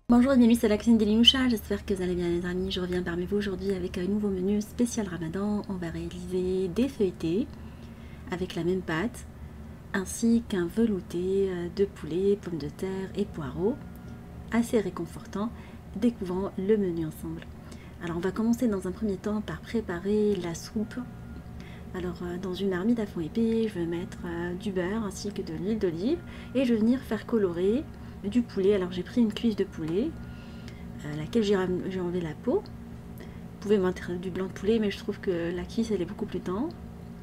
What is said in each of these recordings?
Bonjour et bienvenue sur la cuisine d'Elioucha, j'espère que vous allez bien les amis. Je reviens parmi vous aujourd'hui avec un nouveau menu spécial Ramadan. On va réaliser des feuilletés avec la même pâte, ainsi qu'un velouté de poulet, pommes de terre et poireaux, assez réconfortant. Découvrons le menu ensemble. Alors on va commencer dans un premier temps par préparer la soupe. Alors dans une marmite à fond épais, je vais mettre du beurre ainsi que de l'huile d'olive et je vais venir faire colorer du poulet. Alors j'ai pris une cuisse de poulet à laquelle j'ai enlevé la peau. Vous pouvez mettre du blanc de poulet, mais je trouve que la cuisse elle est beaucoup plus tendre.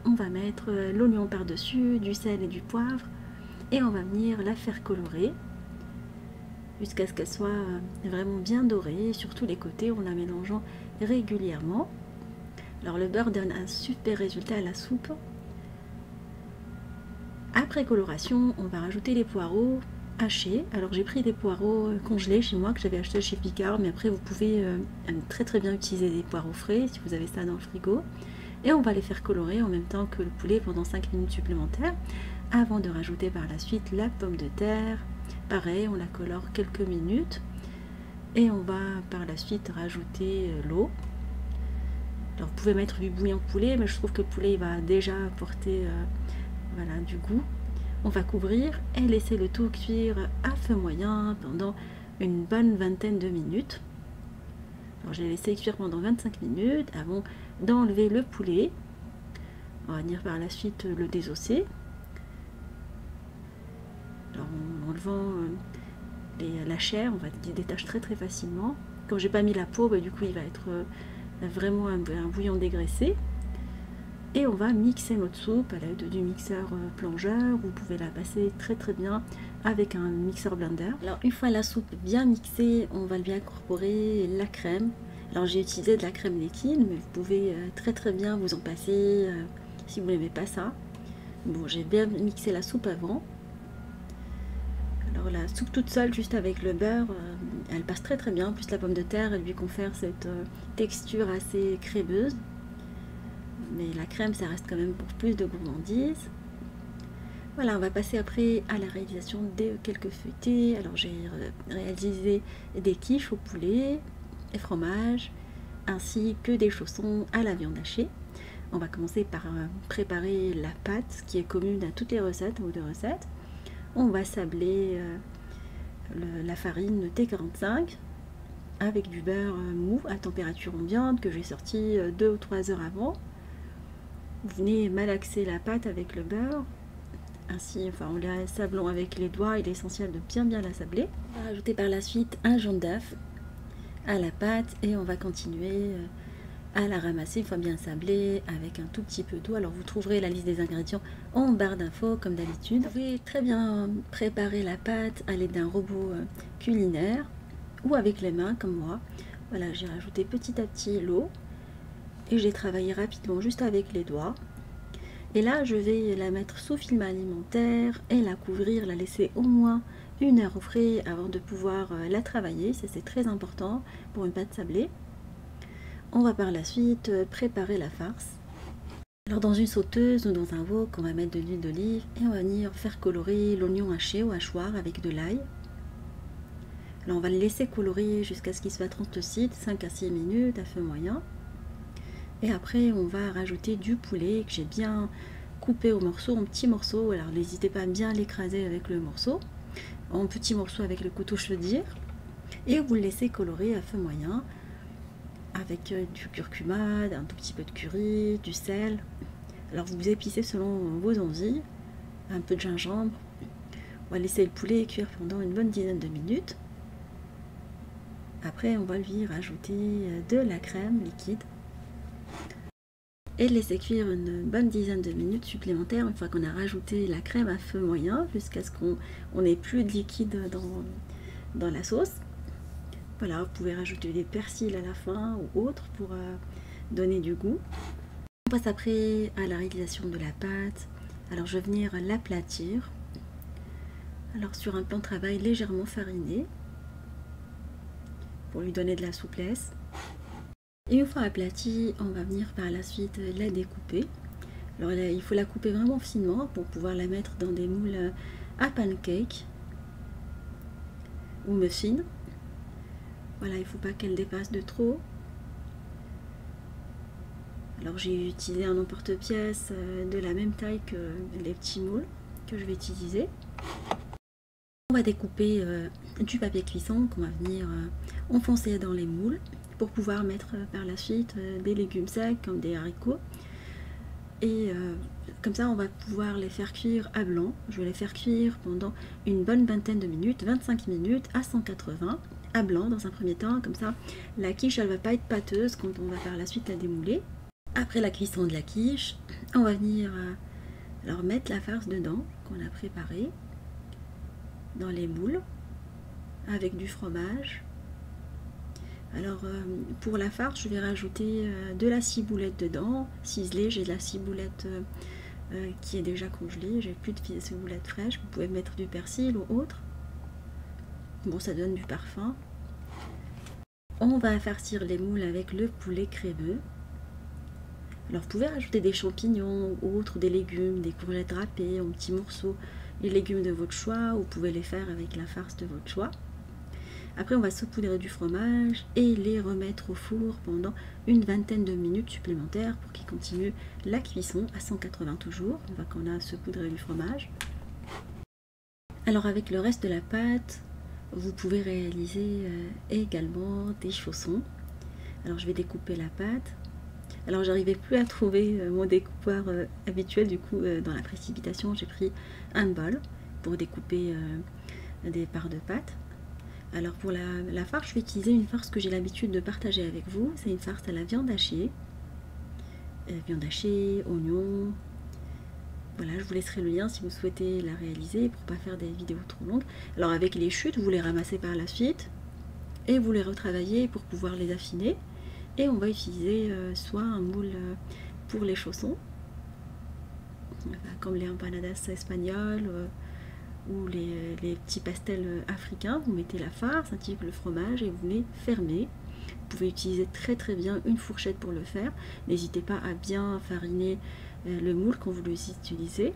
On va mettre l'oignon par-dessus, du sel et du poivre, et on va venir la faire colorer jusqu'à ce qu'elle soit vraiment bien dorée, sur tous les côtés, en la mélangeant régulièrement. Alors le beurre donne un super résultat à la soupe. Après coloration, on va rajouter les poireaux hachés. Alors j'ai pris des poireaux congelés chez moi que j'avais acheté chez Picard, mais après vous pouvez très bien utiliser des poireaux frais si vous avez ça dans le frigo. Et on va les faire colorer en même temps que le poulet pendant 5 minutes supplémentaires avant de rajouter par la suite la pomme de terre. Pareil, on la colore quelques minutes et on va par la suite rajouter l'eau. Alors vous pouvez mettre du bouillon de poulet, mais je trouve que le poulet il va déjà apporter voilà, du goût. On va couvrir et laisser le tout cuire à feu moyen pendant une bonne vingtaine de minutes. Alors je l'ai laissé cuire pendant 25 minutes avant d'enlever le poulet. On va venir par la suite le désosser. Alors en enlevant la chair, on va qu'il détache très facilement. Quand j'ai pas mis la peau, du coup il va être vraiment un bouillon dégraissé. Et on va mixer notre soupe à l'aide du mixeur plongeur. Vous pouvez la passer très bien avec un mixeur blender. Alors une fois la soupe bien mixée, on va bien incorporer la crème. Alors j'ai utilisé de la crème liquide, mais vous pouvez très bien vous en passer si vous n'aimez pas ça. Bon, j'ai bien mixé la soupe avant. Alors la soupe toute seule, juste avec le beurre, elle passe très bien. En plus la pomme de terre, elle lui confère cette texture assez crémeuse. Mais la crème, ça reste quand même pour plus de gourmandise. Voilà, on va passer après à la réalisation de quelques feuilletés. Alors j'ai réalisé des quiches au poulet et fromage, ainsi que des chaussons à la viande hachée. On va commencer par préparer la pâte qui est commune à toutes les recettes ou deux recettes. On va sabler la farine T45 avec du beurre mou à température ambiante que j'ai sorti 2 ou 3 heures avant. Vous venez malaxer la pâte avec le beurre, ainsi, en la sablant avec les doigts. Il est essentiel de bien la sabler. On va rajouter par la suite un jaune d'œuf à la pâte et on va continuer à la ramasser une fois bien sablée avec un tout petit peu d'eau. Alors vous trouverez la liste des ingrédients en barre d'infos comme d'habitude. Vous pouvez très bien préparer la pâte à l'aide d'un robot culinaire ou avec les mains comme moi. Voilà, j'ai rajouté petit à petit l'eau. Et j'ai travaillé rapidement juste avec les doigts. Et là je vais la mettre sous film alimentaire et la couvrir, la laisser au moins 1 heure au frais avant de pouvoir la travailler. Ça c'est très important pour une pâte sablée. On va par la suite préparer la farce. Alors dans une sauteuse ou dans un wok, on va mettre de l'huile d'olive et on va venir faire colorer l'oignon haché au hachoir avec de l'ail. Alors on va le laisser colorer jusqu'à ce qu'il soit translucide, 5 à 6 minutes à feu moyen. Et après on va rajouter du poulet que j'ai bien coupé en petits morceaux. Alors n'hésitez pas à bien l'écraser avec le morceau, en petits morceaux avec le couteau chaudière. Et vous le laissez colorer à feu moyen avec du curcuma, un tout petit peu de curry, du sel. Alors vous épicez selon vos envies, un peu de gingembre. On va laisser le poulet cuire pendant une bonne dizaine de minutes. Après on va lui rajouter de la crème liquide et laisser cuire une bonne dizaine de minutes supplémentaires une fois qu'on a rajouté la crème à feu moyen jusqu'à ce qu'on n'ait plus de liquide dans la sauce. Voilà, vous pouvez rajouter des persils à la fin ou autre pour donner du goût. On passe après à la réalisation de la pâte. Alors je vais venir l'aplatir. Alors sur un plan de travail légèrement fariné pour lui donner de la souplesse. Et une fois aplatie, on va venir par la suite la découper. Alors là, il faut la couper vraiment finement pour pouvoir la mettre dans des moules à pancake ou muffins. Voilà, il ne faut pas qu'elle dépasse de trop. Alors j'ai utilisé un emporte-pièce de la même taille que les petits moules que je vais utiliser. On va découper du papier cuisson qu'on va venir enfoncer dans les moules pour pouvoir mettre par la suite des légumes secs comme des haricots. Et comme ça on va pouvoir les faire cuire à blanc. Je vais les faire cuire pendant une bonne vingtaine de minutes, 25 minutes à 180 à blanc dans un premier temps. Comme ça la quiche elle va pas être pâteuse quand on va par la suite la démouler. Après la cuisson de la quiche, on va venir alors mettre la farce dedans qu'on a préparée dans les moules avec du fromage. Alors pour la farce, je vais rajouter de la ciboulette dedans, ciselée. J'ai de la ciboulette qui est déjà congelée, j'ai plus de ciboulette fraîche. Vous pouvez mettre du persil ou autre. Bon, ça donne du parfum. On va farcir les moules avec le poulet crémeux. Alors vous pouvez rajouter des champignons ou autres, des légumes, des courgettes râpées en petits morceaux, les légumes de votre choix, ou vous pouvez les faire avec la farce de votre choix. Après on va saupoudrer du fromage et les remettre au four pendant une vingtaine de minutes supplémentaires pour qu'ils continuent la cuisson à 180 toujours, une fois qu'on a saupoudré du fromage. Alors avec le reste de la pâte, vous pouvez réaliser également des chaussons. Alors je vais découper la pâte. Alors j'arrivais plus à trouver mon découpeur habituel, du coup dans la précipitation j'ai pris un bol pour découper des parts de pâte. Alors pour la farce, je vais utiliser une farce que j'ai l'habitude de partager avec vous. C'est une farce à la viande hachée, oignons. Voilà, je vous laisserai le lien si vous souhaitez la réaliser pour pas faire des vidéos trop longues. Alors avec les chutes, vous les ramassez par la suite et vous les retravaillez pour pouvoir les affiner. Et on va utiliser soit un moule pour les chaussons, comme les empanadas espagnoles ou les petits pastels africains. Vous mettez la farce, un petit peu le fromage et vous les fermez. Vous pouvez utiliser très bien une fourchette pour le faire. N'hésitez pas à bien fariner le moule quand vous le utilisez.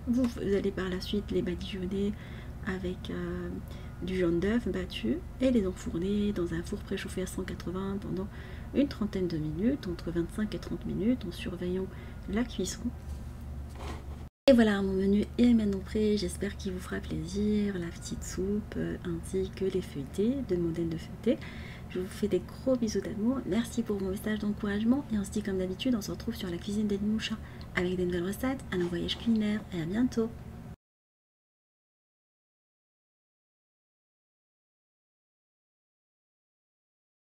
Vous allez par la suite les badigeonner avec du jaune d'œuf battu et les enfourner dans un four préchauffé à 180 pendant une trentaine de minutes, entre 25 et 30 minutes, en surveillant la cuisson. Et voilà, mon menu est maintenant prêt, j'espère qu'il vous fera plaisir, la petite soupe ainsi que les feuilletés, de modèles de feuilletés. Je vous fais des gros bisous d'amour, merci pour vos messages d'encouragement et on se dit comme d'habitude, on se retrouve sur la cuisine d'Edmoucha avec des nouvelles recettes, un voyage culinaire et à bientôt.